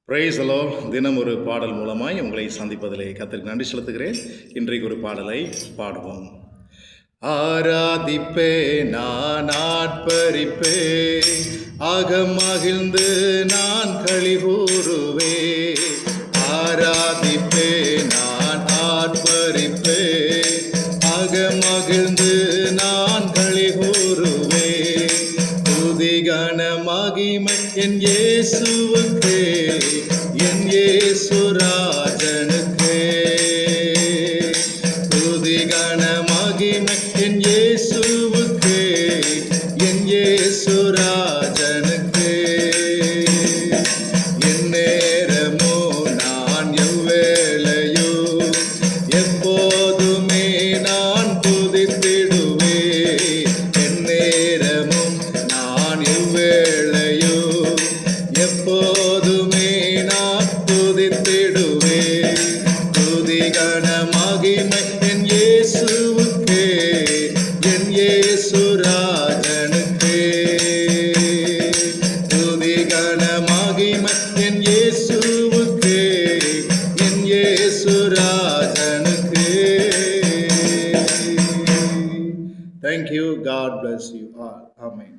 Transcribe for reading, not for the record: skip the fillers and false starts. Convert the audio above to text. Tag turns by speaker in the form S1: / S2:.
S1: Praise the Lord. தினம் ஒரு பாடல் மூலமாய் உங்களை சந்திப்பதிலே கர்த்தருக்கு நன்றி செலுத்துகிறேன். இன்றைக்கு ஒரு பாடலை பாடுவோம். ஆராதிப்பே நான் ஆட்பரிப்பே, அகமகிழ்ந்து நான் களி கூறுவே. ஆராதிப்பே நான் ஆட்பரிப்பே, அகமகிழ்ந்து நான் களி கூறுவே. துதி கன மகிமை என் இயேசுவுக்கே, என் இயேசு ராஜனுக்கே. துதி கன மகிமை என் இயேசுவுக்கே, என் இயேசு ராஜனுக்கே. என் நேரமோ நான் எவ்வேளையோ எப்போதுமே நான் துதித்திடுவே. என் நேரமும் நான் எவ்வேளையோ எப்போதுமே நான் துதித்திடுவே. துதி கன மகிமை என் இயேசுவுக்கே, என் இயேசு ராஜனுக்கே. துதி கன மகிமை என் இயேசுவுக்கே, என் இயேசு ராஜனுக்கே. Thank you. God bless you all. Amen.